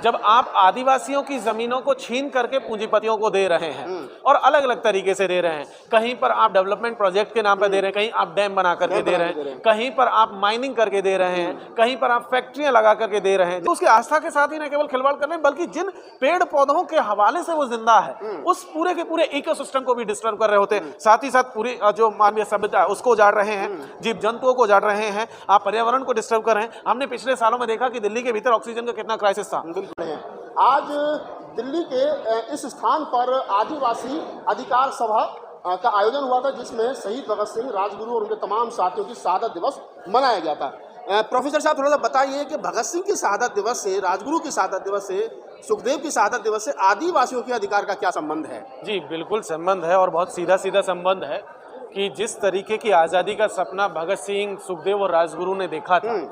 जब आप आदिवासियों की जमीनों को छीन करके पूंजीपतियों को दे रहे हैं और अलग अलग तरीके से दे रहे हैं, कहीं पर आप डेवलपमेंट प्रोजेक्ट के नाम पर दे रहे हैं, कहीं आप डैम बना करके दे रहे हैं, कहीं पर आप माइनिंग करके दे रहे हैं, कहीं पर आप फैक्ट्रियां लगा करके दे रहे हैं, तो उसकी आस्था के साथ ही न केवल खिलवाड़ कर रहे हैं बल्कि जिन पेड़ पौधों के हवाले से वो जिंदा है उस पूरे के पूरे इकोसिस्टम को भी डिस्टर्ब कर रहे होते हैं। साथ ही साथ पूरी जो मानवीय सभ्यता है उसको उजाड़ रहे हैं, जीव जंतुओं को उजाड़ रहे हैं, आप पर्यावरण को डिस्टर्ब कर रहे हैं। हमने पिछले सालों में देखा कि दिल्ली के भीतर ऑक्सीजन का कितना क्राइसिस था। आज दिल्ली के इस स्थान पर आदिवासी अधिकार सभा का आयोजन हुआ था जिसमें शहीद भगत सिंह, राजगुरु और उनके तमाम साथियों की शहादत दिवस मनाया गया था। प्रोफेसर साहब थोड़ा सा बताइए कि भगत सिंह की शहादत दिवस से, राजगुरु की शहादत दिवस से, सुखदेव की शहादत दिवस से आदिवासियों के अधिकार का क्या संबंध है? जी बिल्कुल संबंध है और बहुत सीधा सीधा संबंध है कि जिस तरीके की आज़ादी का सपना भगत सिंह, सुखदेव और राजगुरु ने देखा था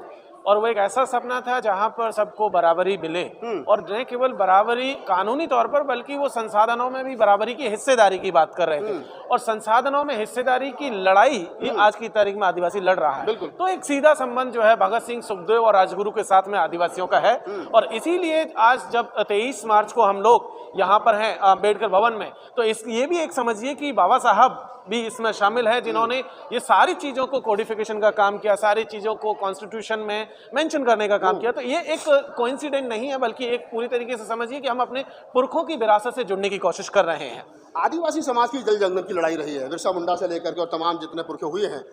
और वो एक ऐसा सपना था जहां पर सबको बराबरी मिले और न केवल बराबरी कानूनी तौर पर बल्कि वो संसाधनों में भी बराबरी की हिस्सेदारी की बात कर रहे थे और संसाधनों में हिस्सेदारी की लड़ाई ये आज की तारीख में आदिवासी लड़ रहा है। तो एक सीधा संबंध जो है भगत सिंह, सुखदेव और राजगुरु के साथ में आदिवासियों का है और इसीलिए आज जब 23 मार्च को हम लोग यहाँ पर हैं अम्बेडकर भवन में, तो ये भी एक समझिए कि बाबा साहब भी इसमें शामिल है जिन्होंने ये सारी चीज़ों को कोडिफिकेशन का काम किया, सारी चीज़ों को कॉन्स्टिट्यूशन में मेंशन करने का काम किया। तो ये एक कोइंसिडेंट नहीं है बल्कि एक पूरी तरीके से समझिए कि हम अपने पुरखों की विरासत से जुड़ने की कोशिश कर रहे हैं। आदिवासी समाज की जल जंगल की लड़ाई रही है, बिरसा मुंडा से लेकर के और तमाम जितने पुरखे हुए हैं,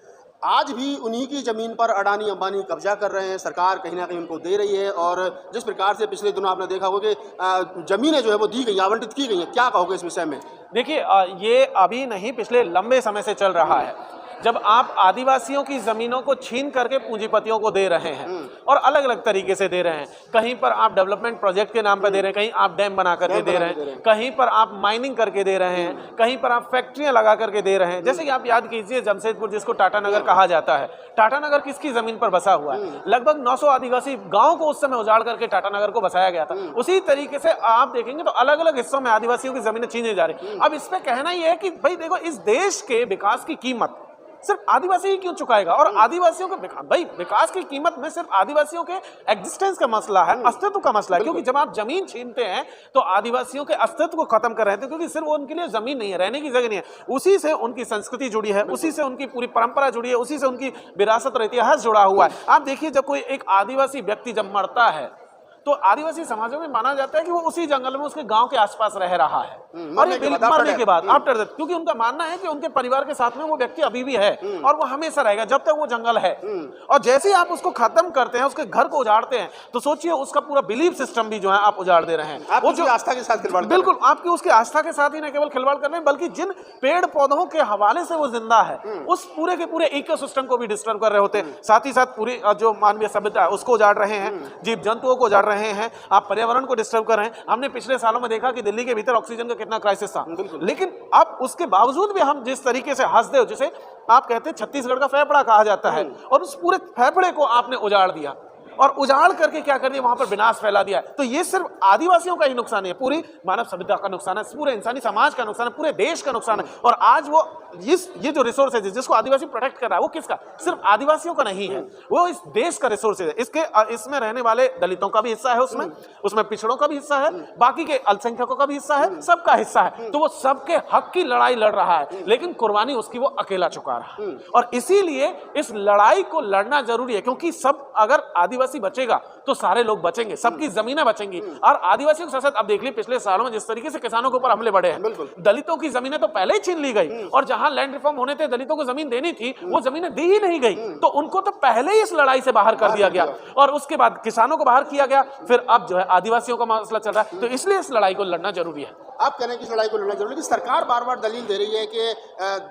आज भी उन्हीं की ज़मीन पर अडानी अंबानी कब्जा कर रहे हैं। सरकार कहीं ना कहीं उनको दे रही है और जिस प्रकार से पिछले दिनों आपने देखा होगा कि ज़मीनें जो है वो दी गई, आवंटित की गई हैं, क्या कहोगे इस विषय में? देखिए ये अभी नहीं, पिछले लंबे समय से चल रहा है। जब आप आदिवासियों की जमीनों को छीन करके पूंजीपतियों को दे रहे हैं और अलग अलग तरीके से दे रहे हैं, कहीं पर आप डेवलपमेंट प्रोजेक्ट के नाम पर दे रहे हैं, कहीं आप डैम बना करके दे रहे हैं, कहीं पर आप माइनिंग करके दे रहे हैं, कहीं पर आप फैक्ट्रियां लगा करके दे रहे हैं। जैसे कि आप याद कीजिए जमशेदपुर जिसको टाटा नगर कहा जाता है, टाटा नगर किसकी जमीन पर बसा हुआ है? लगभग 900 आदिवासी गाँव को उस समय उजाड़ करके टाटा नगर को बसाया गया था। उसी तरीके से आप देखेंगे तो अलग अलग हिस्सों में आदिवासियों की जमीनें छीनी जा रही। अब इस पे कहना यह है कि भाई देखो, इस देश के विकास की कीमत सिर्फ आदिवासी ही क्यों चुकाएगा? और आदिवासियों के भाई विकास की कीमत में सिर्फ आदिवासियों के एग्जिस्टेंस का मसला है, अस्तित्व का मसला है। क्योंकि जब आप जमीन छीनते हैं तो आदिवासियों के अस्तित्व को खत्म कर रहे थे, क्योंकि सिर्फ उनके लिए जमीन नहीं है, रहने की जगह नहीं है। उसी से उनकी संस्कृति जुड़ी है, उसी से उनकी पूरी परंपरा जुड़ी है, उसी से उनकी विरासत और इतिहास जुड़ा हुआ है। आप देखिए जब कोई एक आदिवासी व्यक्ति जब मरता है तो आदिवासी समाजों में माना जाता है कि वो उसी जंगल में उसके गांव के आसपास रह रहा है और ये मरने के बाद आफ्टर डेथ, क्योंकि उनका मानना है कि उनके परिवार के साथ में वो व्यक्ति अभी भी है और वो हमेशा रहेगा जब तक वो जंगल है। और जैसे ही आप उसको खत्म करते हैं, उसके घर को उजाड़ते हैं, तो सोचिए उसका पूरा बिलीफ सिस्टम भी जो है आप उजाड़ दे रहे हैं। वो जो आस्था के साथ खिलवाड़, बिल्कुल आपकी उसकी आस्था के साथ ही न केवल खिलवाड़ कर रहे हैं बल्कि जिन पेड़ पौधों के हवाले से वो जिंदा है उस पूरे के पूरे इकोसिस्टम को भी डिस्टर्ब कर रहे होते हैं। साथ ही साथ पूरी जो मानवीय सभ्यता है उसको उजाड़ रहे हैं, जीव जंतुओं को उजाड़ रहे हैं, आप पर्यावरण को डिस्टर्ब कर रहे हैं। हमने पिछले सालों में देखा कि दिल्ली के भीतर ऑक्सीजन का कितना क्राइसिस था, लेकिन अब उसके बावजूद भी हम जिस तरीके से हंसदेव, जिसे आप कहते हैं छत्तीसगढ़ का फेफड़ा कहा जाता है, और उस पूरे फेफड़े को आपने उजाड़ दिया और उजाड़ करके क्या कर दिया, वहां पर विनाश फैला दिया। तो ये सिर्फ आदिवासियों का ही नुकसान है, पूरी मानव सभ्यता का नुकसान है, पूरे इंसानी समाज का नुकसान है, पूरे देश का नुकसान है। और आज वो ये जो रिसोर्स है जिसको आदिवासी प्रोटेक्ट कर रहा है वो किसका? सिर्फ आदिवासियों का नहीं है, वो इस देश का रिसोर्स है। इसमें रहने वाले दलितों का भी हिस्सा है, उसमें पिछड़ों का भी हिस्सा है, बाकी के अल्पसंख्यकों का भी हिस्सा है, सबका हिस्सा है। तो वो सबके हक की लड़ाई लड़ रहा है, लेकिन कुर्बानी उसकी वो अकेला चुका रहा है। और इसीलिए इस लड़ाई को लड़ना जरूरी है, क्योंकि सब अगर आदिवासी बचेगा तो सारे लोग बचेंगे, सबकी जमीनें बचेंगी। और आदिवासियों के साथ आप देख लीजिए पिछले सालों में जिस तरीके से किसानों के ऊपर हमले बढ़े हैं, दलितों की जमीनें तो पहले ही छीन ली गई और जहां लैंड रिफॉर्म होने थे दलितों को जमीन देनी थी वो जमीनें दी ही नहीं गई, तो उनको तो पहले ही इस लड़ाई से बाहर कर दिया गया और उसके बाद किसानों को बाहर किया गया, फिर अब जो है आदिवासियों का मसला चल रहा है। तो इसलिए इस लड़ाई को लड़ना जरूरी है। आप कह रहे हैं कि इस लड़ाई को लड़ना जरूरी है कि सरकार बार बार दलील दे रही है कि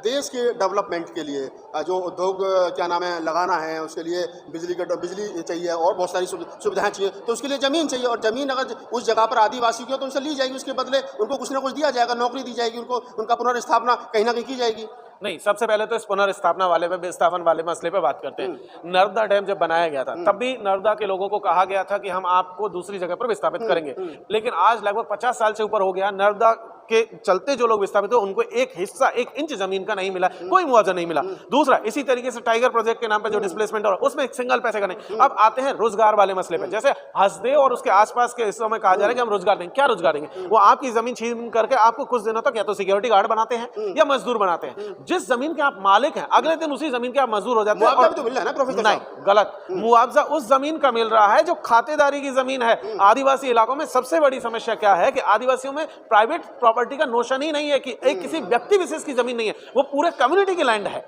देश के डेवलपमेंट के लिए जो उद्योग क्या नाम है लगाना है, उसके लिए बिजली चाहिए और बहुत सारी सुविधाएं चाहिए, तो उसके लिए ज़मीन चाहिए। और ज़मीन अगर उस जगह पर आदिवासी की हो तो उनसे ली जाएगी, उसके बदले उनको कुछ ना कुछ दिया जाएगा, नौकरी दी जाएगी, उनको उनका पुनर्स्थापना कहीं ना कहीं की जाएगी। नहीं, सबसे पहले तो इस पुनर्स्थापना वाले विस्थापन वाले मसले पे बात करते हैं। नर्मदा डैम जब बनाया गया था तब भी नर्मदा के लोगों को कहा गया था कि हम आपको दूसरी जगह पर विस्थापित करेंगे, लेकिन आज लगभग 50 साल से ऊपर हो गया, नर्मदा के चलते जो लोग विस्थापित हुए उनको एक हिस्सा, 1 इंच जमीन का नहीं मिला, कोई मुआवजा नहीं मिला। दूसरा, इसी तरीके से टाइगर प्रोजेक्ट के नाम पे जो डिस्प्लेसमेंट हो रहा है उसमें एक सिंगल पैसे का नहीं। अब आते हैं रोजगार वाले मसले पे, जैसे हसदेव और उसके आसपास के हिस्सों में कहा जा रहा है कि हम रोजगार देंगे। क्या रोजगार देंगे? वो आपकी जमीन छीन करके आपको कुछ दिनों तक या तो सिक्योरिटी गार्ड बनाते हैं या मजदूर बनाते हैं। जिस जमीन के आप मालिक हैं अगले दिन उसी जमीन के आप मजदूर हो जाते हैं। मुआवजा भी तो मिल रहा है ना प्रोफेसर साहब? नहीं, गलत। मुआवजा उस जमीन का मिल रहा है जो खातेदारी की जमीन है। आदिवासी इलाकों में सबसे बड़ी समस्या क्या है कि आदिवासियों में प्राइवेट प्रॉपर्टी का नोशन ही नहीं है, कि एक किसी व्यक्ति विशेष की जमीन नहीं है, वो पूरे कम्युनिटी की लैंड है।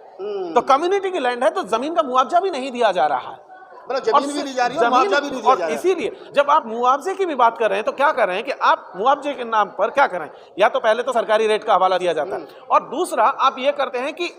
तो कम्युनिटी की लैंड है तो जमीन का मुआवजा भी नहीं दिया जा रहा है, मतलब जमीन भी ली जा रही है, मुआवजा भी नहीं दिया जा रहा है। इसीलिए जब आप मुआवजे की भी बात कर रहे हैं तो क्या कर रहे हैं कि आप मुआवजे के नाम पर क्या कर रहे हैं, या तो पहले तो सरकारी रेट का हवाला दिया जाता है, और दूसरा आप ये करते हैं कि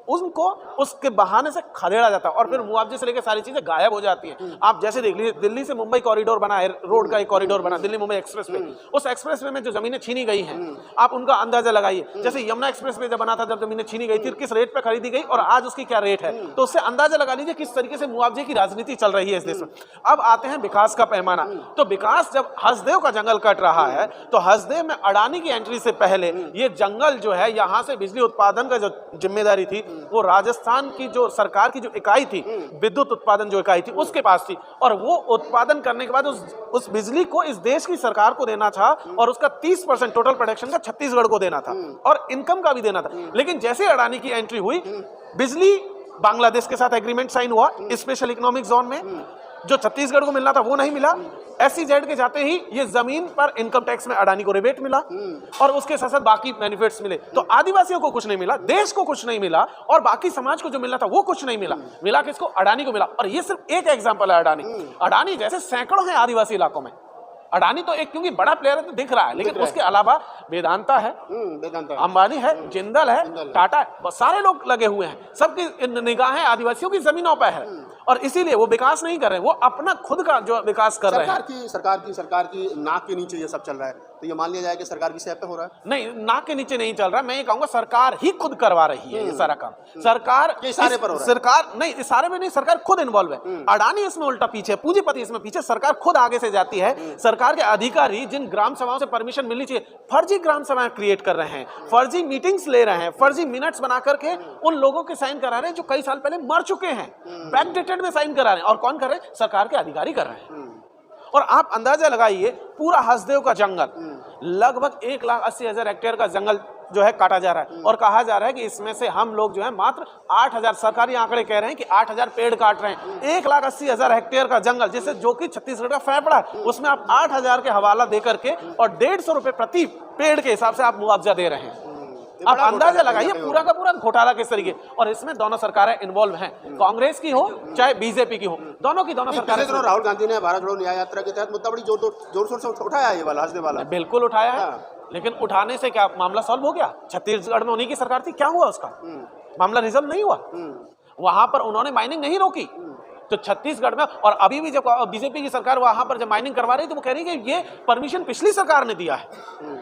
उनको उसके बहाने से खदेड़ा जाता है और फिर मुआवजे से लेकर सारी चीजें गायब हो जाती हैं। आप जैसे देख लीजिए, दिल्ली से मुंबई कॉरिडोर बना है, रोड का एक कॉरिडोर बना, दिल्ली मुंबई एक्सप्रेस वे। उस एक्सप्रेस वे में जो जमीनें छीनी गई हैं, आप उनका अंदाजा लगाइए। जैसे यमुना एक्सप्रेस वे जब बना था, जब जमीनें छीनी गई थी, किस रेट पे खरीदी गई और आज उसकी क्या रेट है, तो उससे अंदाजा लगा लीजिए किस तरीके से मुआवजे की राजनीति चल रही है इस देश में। अब आते हैं विकास का पैमाना। तो विकास, जब हसदेव का जंगल कट रहा है तो हसदेव में अडानी की एंट्री से पहले ये जंगल जो है, यहाँ से बिजली उत्पादन का जो जिम्मेदारी थी वो राजस्थान की जो सरकार की जो इकाई थी, विद्युत उत्पादन जो इकाई थी उसके पास थी, और वो उत्पादन करने के बाद उस बिजली को इस देश की सरकार को देना था और उसका 30% टोटल प्रोडक्शन का छत्तीसगढ़ को देना था और इनकम का भी देना था। लेकिन जैसे अडानी की एंट्री हुई, बिजली बांग्लादेश के साथ एग्रीमेंट साइन हुआ स्पेशल इकोनॉमिक जोन में, जो छत्तीसगढ़ को मिलना था वो नहीं मिला। SEZ के जाते ही ये जमीन पर इनकम टैक्स में अडानी को रिबेट मिला और उसके साथ साथ बाकी बेनिफिट्स मिले। तो आदिवासियों को कुछ नहीं मिला, देश को कुछ नहीं मिला, और बाकी समाज को जो मिलना था वो कुछ नहीं मिला। मिला किसको? अडानी को मिला। और ये सिर्फ एक एग्जांपल है अडानी जैसे सैकड़ों हैं आदिवासी इलाकों में। अडानी तो एक क्योंकि बड़ा प्लेयर है तो दिख रहा है, लेकिन उसके अलावा वेदांता है, अंबानी है, जिंदल है, टाटा है, सारे लोग लगे हुए हैं, सबकी निगाहें आदिवासियों की जमीनों पर है, और इसीलिए वो विकास नहीं कर रहे हैं, वो अपना खुद का जो विकास कर रहे हैं। सरकार की नाक के नीचे ये सब चल रहा है, तो ये मान लिया जाए कि सरकार की सेहत पे हो रहा है? नहीं, नाक के नीचे नहीं चल रहा, मैं ये कहूंगा सरकार ही खुद करवा रही है ये सारा काम। सरकार के इशारे पर हो रहा है? सरकार नहीं, इशारे में नहीं, सरकार खुद इन्वॉल्व है। अडानी इसमें उल्टा पीछे, पूंजीपति इसमें पीछे, सरकार खुद आगे से जाती है। सरकार के अधिकारी जिन ग्राम सभाओं से परमिशन मिलनी चाहिए, फर्जी ग्राम सभाएं क्रिएट कर रहे हैं, फर्जी मीटिंग्स ले रहे हैं, फर्जी मिनट्स बना करके उन लोगों के साइन करा रहे हैं जो कई साल पहले मर चुके हैं, बैकडेटेड में साइन करा रहे हैं। और कौन कर रहे हैं? सरकार के अधिकारी कर रहे हैं। और आप अंदाजा लगाइए, पूरा हसदेव का जंगल लगभग 1,80,000 हेक्टेयर का जंगल जो है काटा जा रहा है, और कहा जा रहा है कि इसमें से हम लोग जो है मात्र 8,000, सरकारी आंकड़े कह रहे हैं कि 8,000 पेड़ काट रहे हैं। 1,80,000 हेक्टेयर का जंगल, जिससे जो कि छत्तीसगढ़ का फेफड़ा है, उसमें आप 8,000 के हवाला दे करके और 150 रुपए प्रति पेड़ के हिसाब से आप मुआवजा दे रहे हैं। आप अंदाजा लगाइए पूरा का पूरा घोटाला किस तरीके। और इसमें दोनों सरकारें इन्वॉल्व हैं, कांग्रेस की हो चाहे बीजेपी की हो, दोनों की दोनों सरकारें। राहुल गांधी ने भारत जोड़ो न्याय यात्रा के तहत मुद्दा बड़ी जोर शोर से उठाया, ये वाला हंसने वाला बिल्कुल उठाया है, लेकिन उठाने से क्या मामला सॉल्व हो गया? छत्तीसगढ़ में उन्हीं की सरकार थी, क्या हुआ उसका? मामला रिजल्व नहीं हुआ। वहां पर उन्होंने माइनिंग नहीं रोकी, तो छत्तीसगढ़ में, और अभी भी जब बीजेपी की सरकार वहां पर जब माइनिंग करवा रही तो वो कह रही है कि ये परमिशन पिछली सरकार ने दिया है,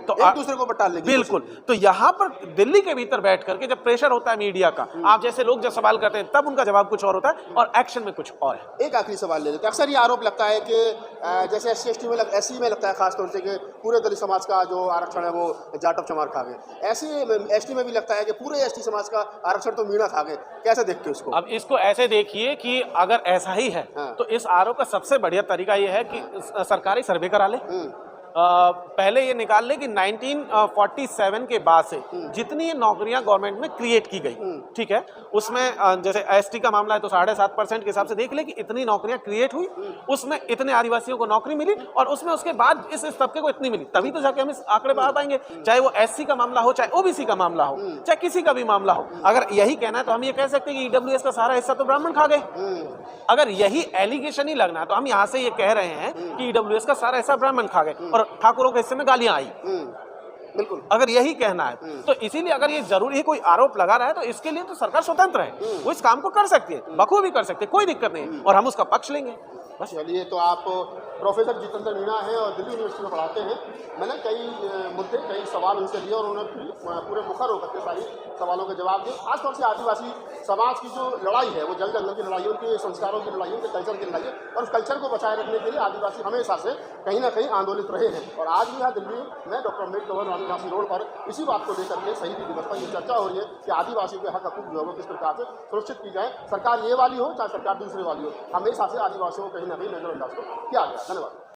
तो एक दूसरे को बटा लेंगे। बिल्कुल। तो यहाँ पर दिल्ली के भीतर बैठ करके जब प्रेशर होता है मीडिया का, आप जैसे लोग जब सवाल करते हैं तब उनका जवाब कुछ और होता है और एक्शन में कुछ और है। एक आखिरी सवाल ले लेते हैं। अक्सर ये आरोप लगता है कि जैसे SC/ST में SC में लगता है खासतौर से कि पूरे दलित समाज का जो आरक्षण है वो जाटव चमार खा गए, ऐसे ST में भी लगता है कि पूरे ST समाज का आरक्षण तो मीणा खा गए। कैसे देखते हो इसको? अब इसको ऐसे देखिए कि अगर ऐसा ही है तो इस आरोप का सबसे बढ़िया तरीका यह है कि सरकारी सर्वे करा ले। पहले ये निकाल ले कि 1947 के बाद से जितनी नौकरियां गवर्नमेंट में क्रिएट की गई, ठीक है, उसमें जैसे ST का मामला है तो 7.5% के हिसाब से देख ले कि इतनी नौकरियां क्रिएट हुई, उसमें इतने आदिवासियों को नौकरी मिली और उसमें उसके बाद इस तबके को इतनी मिली, तभी तो जाके हम इस आंकड़े पर आ पाएंगे। चाहे वो SC का मामला हो, चाहे OBC का मामला हो, चाहे किसी का भी मामला हो। अगर यही कहना है तो हम ये कह सकते हैं कि EWS का सारा हिस्सा तो ब्राह्मण खा गए। अगर यही एलिगेशन ही लगना है तो हम यहाँ से ये कह रहे हैं कि EWS का सारा हिस्सा ब्राह्मण खा गए और ठाकुरों के हिस्से में गालियां आई। बिल्कुल, अगर यही कहना है तो इसीलिए अगर ये जरूरी है कोई आरोप लगा रहा है तो इसके लिए तो सरकार स्वतंत्र है, वो इस काम को कर सकती है, बखूबी कर सकती है, कोई दिक्कत नहीं है, और हम उसका पक्ष लेंगे। चलिए, तो आप प्रोफेसर जितेंद्र मीणा हैं और दिल्ली यूनिवर्सिटी में पढ़ाते हैं। मैंने कई मुद्दे, कई सवाल उनसे लिए और उन्होंने पूरे मुखर होकर के सारी सवालों के जवाब दिए। खासतौर से आदिवासी समाज की जो लड़ाई है वो जल जंगल की लड़ाई है, उनके संस्कारों की लड़ाई है, उनके कल्चर की लड़ाई है, और उस कल्चर को बचाए रखने के लिए आदिवासी हमेशा से कहीं ना कहीं आंदोलित रहे हैं। और आज भी यहाँ दिल्ली में डॉक्टर अम्बेडकर आदिवासी रोड पर इसी बात को लेकर के शहीदी दिवस पर ये चर्चा हो रही है कि आदिवासियों के हक हकूक जो है वो किस प्रकार से सुरक्षित की जाए। सरकार ये वाली हो चाहे सरकार दूसरे वाली हो, हमेशा से आदिवासियों को कहीं ना कहीं नजरअंदाज किया गया। धन्यवाद।